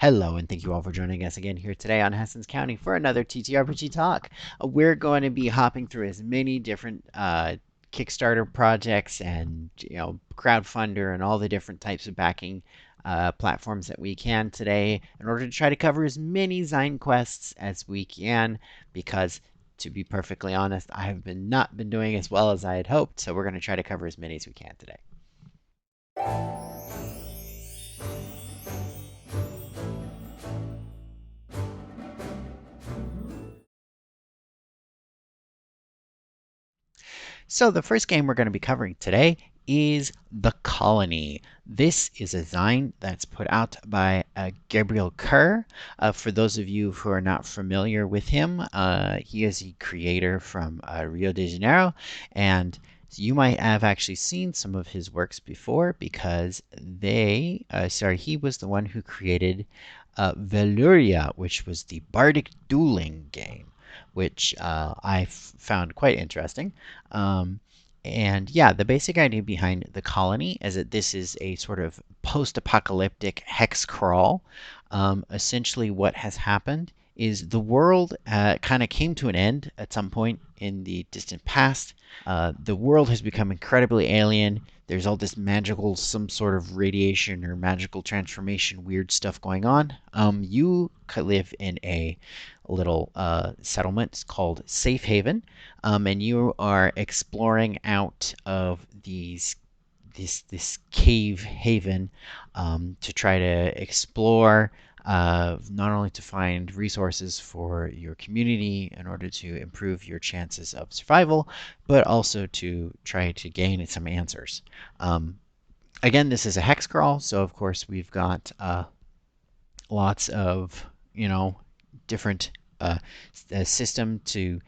Hello, and thank you all for joining us again here today on Hassens County for another TTRPG talk. We're going to be hopping through as many different Kickstarter projects and crowdfunder and all the different types of backing platforms that we can today in order to try to cover as many ZineQuests as we can. Because to be perfectly honest, I have not been doing as well as I had hoped, so we're going to try to cover as many as we can today. So the first game we're going to be covering today is The Colony. This is a Zine that's put out by Gabriel Kerr. For those of you who are not familiar with him, he is a creator from Rio de Janeiro, and you might have actually seen some of his works before because he was the one who created Veluria, which was the bardic dueling game, which I found quite interesting. Um, and yeah, the basic idea behind The Colony is that this is a sort of post-apocalyptic hex crawl. Essentially, what has happened is the world kind of came to an end at some point in the distant past. The world has become incredibly alien. There's all this magical, some sort of radiation or magical transformation, weird stuff going on. You could live in a little settlement called Safe Haven, and you are exploring out of this cave haven to try to explore, not only to find resources for your community in order to improve your chances of survival, but also to try to gain some answers. Again, this is a hex crawl, so of course we've got lots of different system to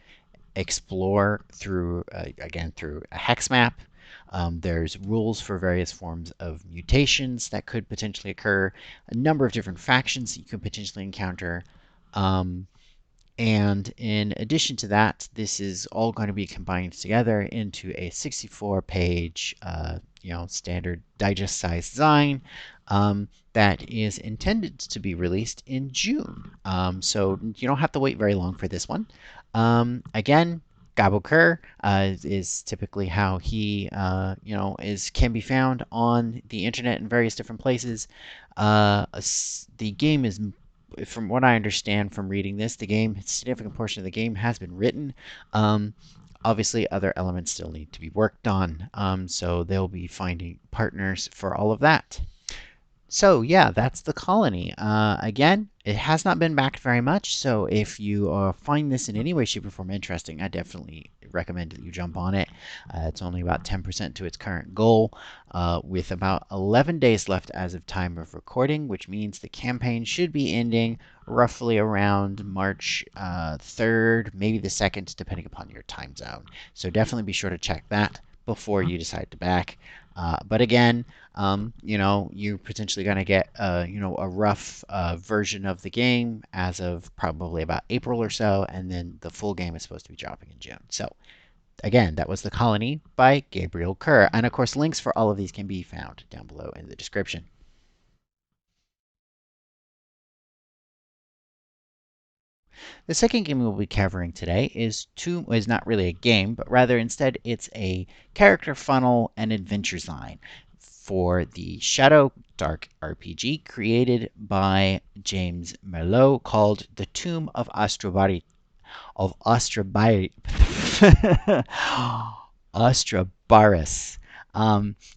explore through again through a hex map. There's rules for various forms of mutations that could potentially occur, a number of different factions that you could potentially encounter. And in addition to that, this is all going to be combined together into a 64-page, standard digest-sized Zine that is intended to be released in June. So you don't have to wait very long for this one. Again, Gabo Kerr is typically how he, can be found on the internet in various different places. The game is, from what I understand from reading this, a significant portion of the game has been written. Obviously, other elements still need to be worked on, so they'll be finding partners for all of that. So yeah, that's The Colony. Again, it has not been backed very much, so if you find this in any way, shape, or form interesting, I definitely recommend that you jump on it. It's only about 10% to its current goal, with about 11 days left as of time of recording, which means the campaign should be ending roughly around March 3rd, maybe the 2nd, depending upon your time zone. So definitely be sure to check that before you decide to back. But again, you're potentially going to get, a rough version of the game as of probably about April or so, and then the full game is supposed to be dropping in June. So again, that was The Colony by Gabriel Kerr. And of course, links for all of these can be found down below in the description. The second game we'll be covering today is not really a game, but rather instead it's a character funnel and adventure Zine for the Shadow Dark RPG created by James Merlot called The Tomb of Ostrabaris. Ostrabaris.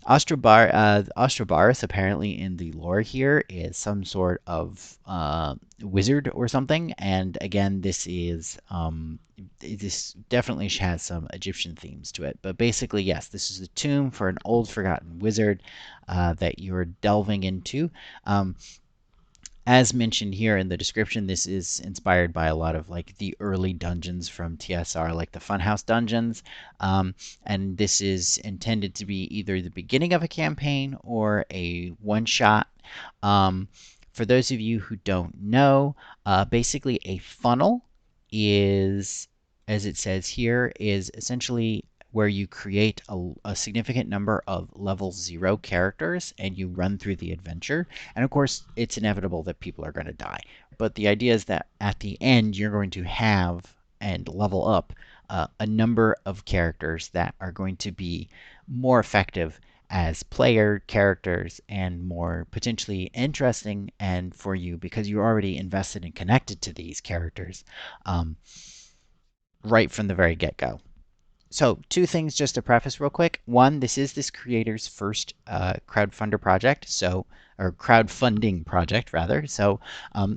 Ostrabaris apparently in the lore here is some sort of wizard or something, and again, this definitely has some Egyptian themes to it. But basically, yes, this is a tomb for an old forgotten wizard that you're delving into. As mentioned here in the description, this is inspired by a lot of like the early dungeons from TSR, like the Funhouse dungeons. And this is intended to be either the beginning of a campaign or a one-shot. For those of you who don't know, basically a funnel is, as it says here, is essentially where you create a significant number of level 0 characters and you run through the adventure. And of course, it's inevitable that people are going to die. But the idea is that at the end, you're going to have and level up a number of characters that are going to be more effective as player characters and more potentially interesting and for you because you're already invested and connected to these characters um, right from the very get-go. So two things just to preface real quick. One, this is this creator's first crowdfunder project, so or crowdfunding project rather. So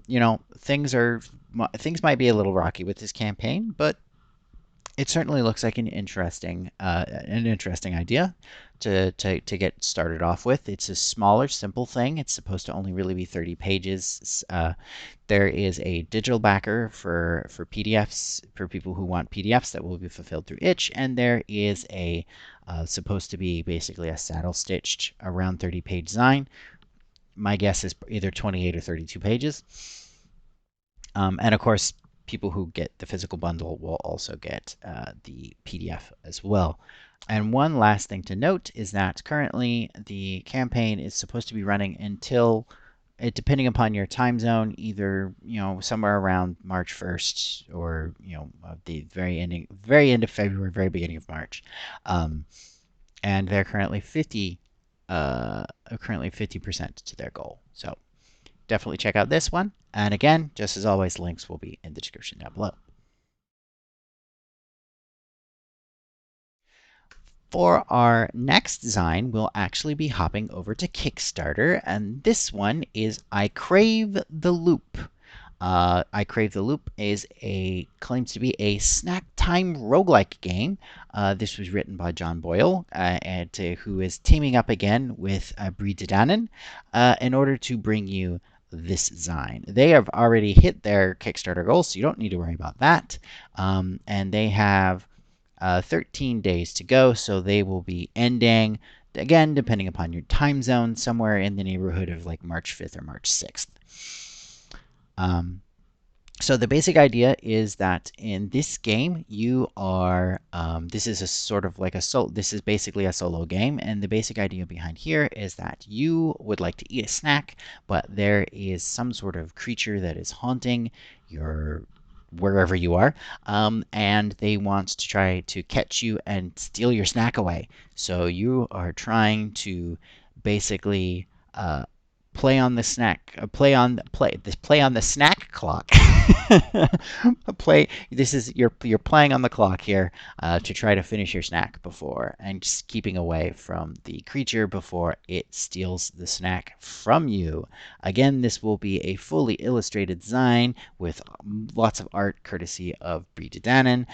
you know things might be a little rocky with this campaign, but it certainly looks like an interesting idea to get started off with. It's a smaller, simple thing. It's supposed to only really be 30 pages. There is a digital backer for PDFs for people who want PDFs that will be fulfilled through itch, and there is a supposed to be basically a saddle stitched around 30-page Zine. My guess is either 28 or 32 pages. And of course, people who get the physical bundle will also get the PDF as well. And one last thing to note is that currently the campaign is supposed to be running until, depending upon your time zone, either somewhere around March 1st or the very end of February, very beginning of March. And they're currently 50% to their goal. So definitely check out this one. And again, just as always, links will be in the description down below. For our next Zine, we'll actually be hopping over to Kickstarter, and this one is I Crave the Loop. I Crave the Loop claims to be a snack time roguelike game. This was written by John Boyle, who is teaming up again with Brie Dedanen in order to bring you this Zine. They have already hit their Kickstarter goals, so you don't need to worry about that. And they have 13 days to go, so they will be ending, again, depending upon your time zone, somewhere in the neighborhood of like March 5th or March 6th. So the basic idea is that in this game, you are, this is a sort of like this is basically a solo game. And the basic idea behind here is that you would like to eat a snack, but there is some sort of creature that is haunting your wherever you are, and they want to try to catch you and steal your snack away. So you are trying to basically play on the snack clock. You're playing on the clock here to try to finish your snack before and just keeping away from the creature before it steals the snack from you. Again, this will be a fully illustrated Zine with lots of art courtesy of Brie Dedanen.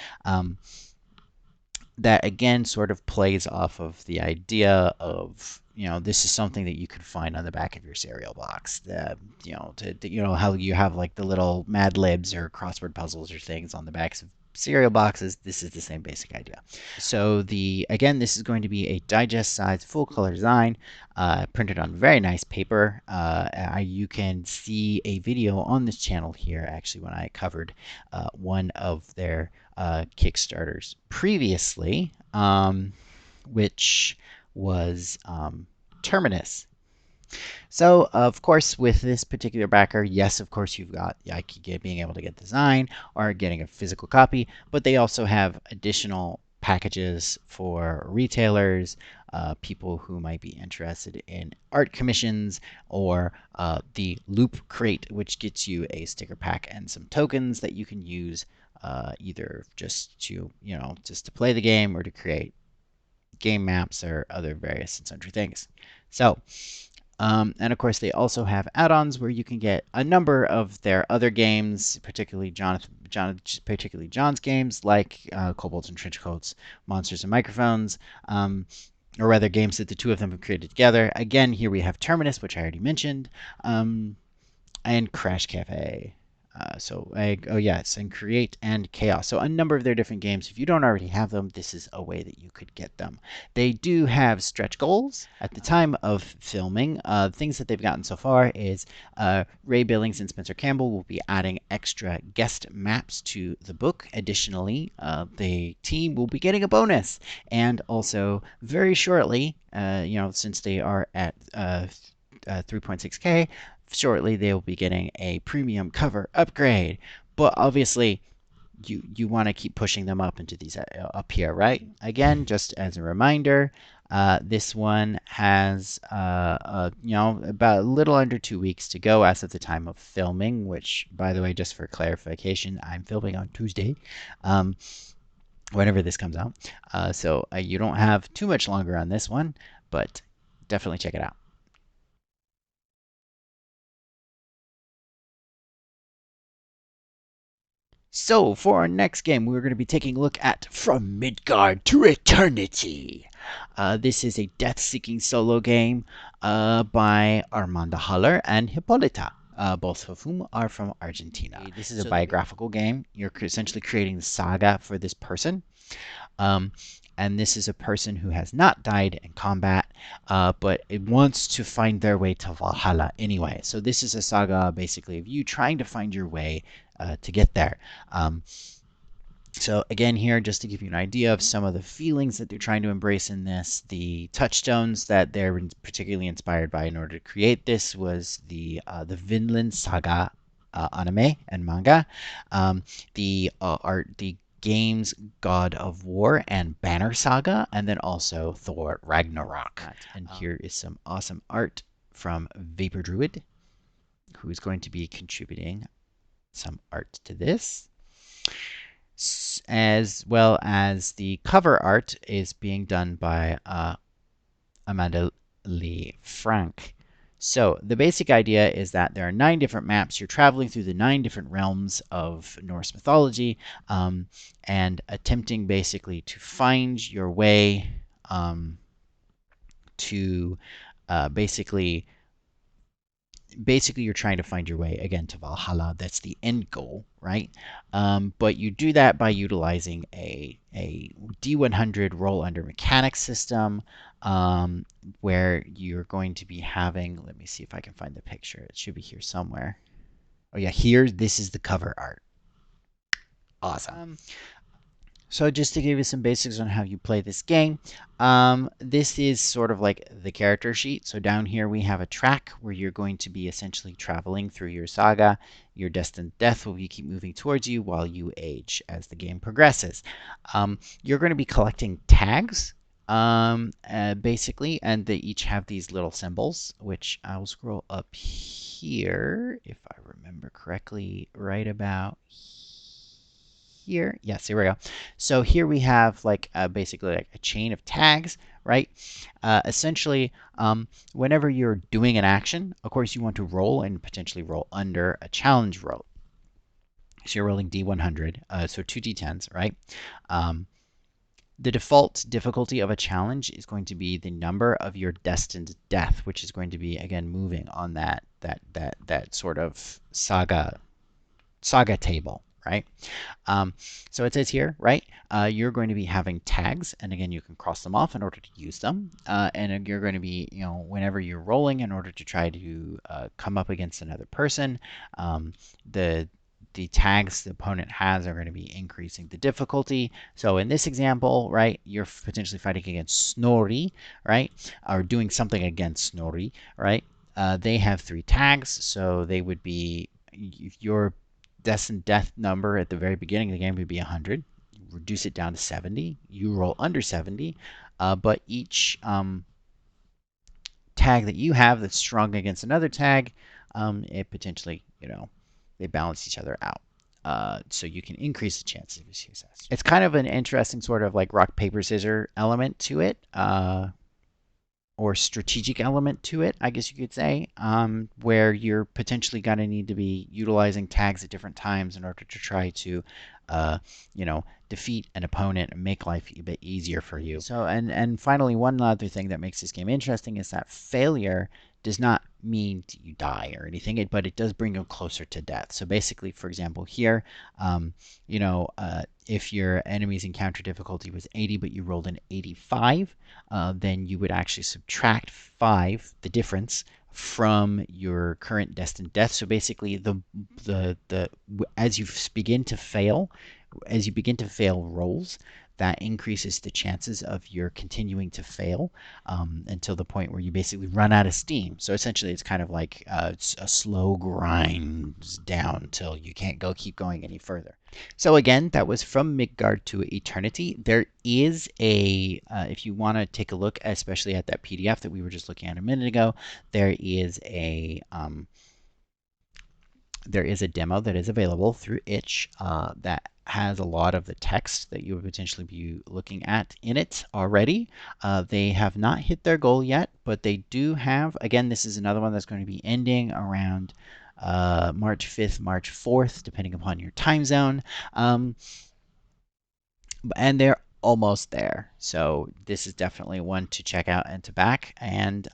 That again sort of plays off of the idea of this is something that you could find on the back of your cereal box. How you have like the little Mad Libs or crossword puzzles or things on the backs of cereal boxes. This is the same basic idea. So this is going to be a digest size full color Zine printed on very nice paper. You can see a video on this channel here actually when I covered one of their Kickstarters previously, which was Terminus. So, of course, with this particular backer, yes, of course, you've got being able to get the Zine or getting a physical copy, but they also have additional packages for retailers, people who might be interested in art commissions, or the Loop Crate, which gets you a sticker pack and some tokens that you can use either just to play the game or to create game maps or other various and sundry things. So, and of course, they also have add-ons where you can get a number of their other games, particularly John's games like Kobolds and Trenchcoats, Monsters and Microphones, or rather games that the two of them have created together. Again, here we have Terminus, which I already mentioned, and Crash Cafe. Oh yes, and Create and Chaos. So a number of their different games. If you don't already have them, this is a way that you could get them. They do have stretch goals. At the time of filming, things that they've gotten so far is Ray Billings and Spencer Campbell will be adding extra guest maps to the book. Additionally, the team will be getting a bonus. And also, very shortly, since they are at 3.6K, shortly they will be getting a premium cover upgrade. But obviously, you want to keep pushing them up into these up here, right? Again, just as a reminder, this one has about a little under 2 weeks to go as of the time of filming. Which, by the way, just for clarification, I'm filming on Tuesday. Whenever this comes out. So you don't have too much longer on this one, but definitely check it out. So for our next game, we're going to be taking a look at From Midgard to Eternity. This is a death-seeking solo game by Armanda Haller and Hippolyta, both of whom are from Argentina. This is a biographical game. You're essentially creating the saga for this person. And this is a person who has not died in combat, but it wants to find their way to Valhalla anyway. So this is a saga basically of you trying to find your way to get there. So again here, just to give you an idea of some of the feelings that they're trying to embrace in this, the touchstones that they're particularly inspired by in order to create this was the Vinland Saga anime and manga, the games God of War and Banner Saga, and then also Thor Ragnarok. And here is some awesome art from Vapor Druid, who is going to be contributing some art to this, as well as the cover art is being done by Amanda Lee Frank. So the basic idea is that there are 9 different maps. You're traveling through the 9 different realms of Norse mythology, and attempting basically to find your way to basically you're trying to find your way again to Valhalla. That's the end goal, right? But you do that by utilizing a D100 roll under mechanics system, where you're going to be having, let me see if I can find the picture. It should be here somewhere. Oh yeah, here, this is the cover art. Awesome. So just to give you some basics on how you play this game, this is sort of like the character sheet. So down here we have a track where you're going to be essentially traveling through your saga. Your destined death will keep moving towards you while you age as the game progresses. You're going to be collecting tags, basically, and they each have these little symbols, which I will scroll up here, if I remember correctly, right about here. Yes, here we go. So here we have like basically like a chain of tags, right? Essentially, whenever you're doing an action, of course, you want to roll and potentially roll under a challenge roll. So you're rolling D100, so 2 D10s, right? The default difficulty of a challenge is going to be the number of your destined death, which is going to be, again, moving on that sort of saga table, right? So it says here, right, you're going to be having tags, and again, you can cross them off in order to use them. And you're going to be, whenever you're rolling in order to try to come up against another person, the tags the opponent has are going to be increasing the difficulty. So in this example, right, you're potentially fighting against Snorri, right, or doing something against Snorri, right? They have 3 tags, so they would be, your destined death number at the very beginning of the game would be 100. You reduce it down to 70. You roll under 70, but each tag that you have that's strong against another tag, it potentially, they balance each other out. So you can increase the chances of success. It's kind of an interesting sort of like rock, paper, scissors element to it, or strategic element to it, I guess you could say, where you're potentially going to need to be utilizing tags at different times in order to try to, defeat an opponent and make life a bit easier for you. So, and finally, one other thing that makes this game interesting is that failure does not mean you die or anything, but it does bring you closer to death. So basically, for example, here, if your enemy's encounter difficulty was 80, but you rolled an 85, then you would actually subtract 5, the difference, from your current destined death. So basically, the as you begin to fail, rolls, that increases the chances of your continuing to fail until the point where you basically run out of steam. So essentially, it's kind of like it's a slow grind down till you can't keep going any further. So again, that was From Midgard to Eternity. There is if you want to take a look, especially at that PDF that we were just looking at a minute ago, there is a demo that is available through itch that has a lot of the text that you would potentially be looking at in it already. They have not hit their goal yet, but they do have, again, this is another one that's going to be ending around March 5th, March 4th, depending upon your time zone. And they're almost there. So this is definitely one to check out and to back. And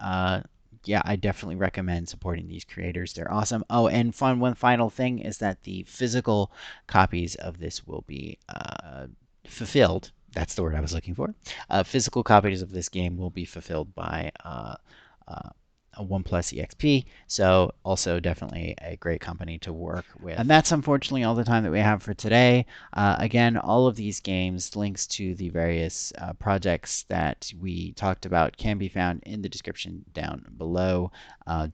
yeah, I definitely recommend supporting these creators. They're awesome. Oh, and one final thing is that the physical copies of this will be fulfilled. That's the word I was looking for. Physical copies of this game will be fulfilled by a OnePlus EXP. So also definitely a great company to work with. And that's unfortunately all the time that we have for today. Again, all of these games, links to the various projects that we talked about can be found in the description down below.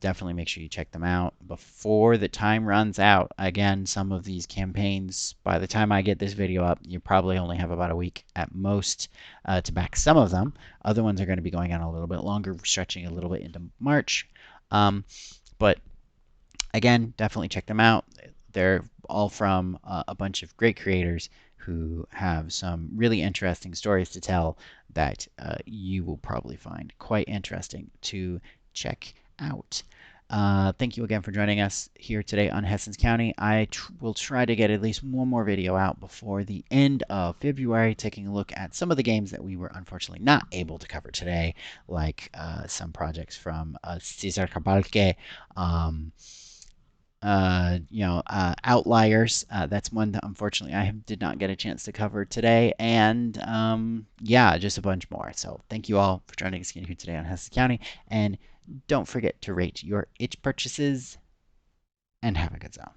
Definitely make sure you check them out before the time runs out. Again, some of these campaigns, by the time I get this video up, you probably only have about a week at most to back some of them. Other ones are going to be going on a little bit longer, stretching a little bit into March. But again, definitely check them out. They're all from a bunch of great creators who have some really interesting stories to tell that you will probably find quite interesting to check out. Thank you again for joining us here today on Hessens County. I will try to get at least one more video out before the end of February, taking a look at some of the games that we were unfortunately not able to cover today, like some projects from Cesar Cabalque, Outliers. That's one that unfortunately I did not get a chance to cover today, and yeah, just a bunch more. So thank you all for joining us again here today on Hessens County, and don't forget to rate your itch purchases, and have a good zone.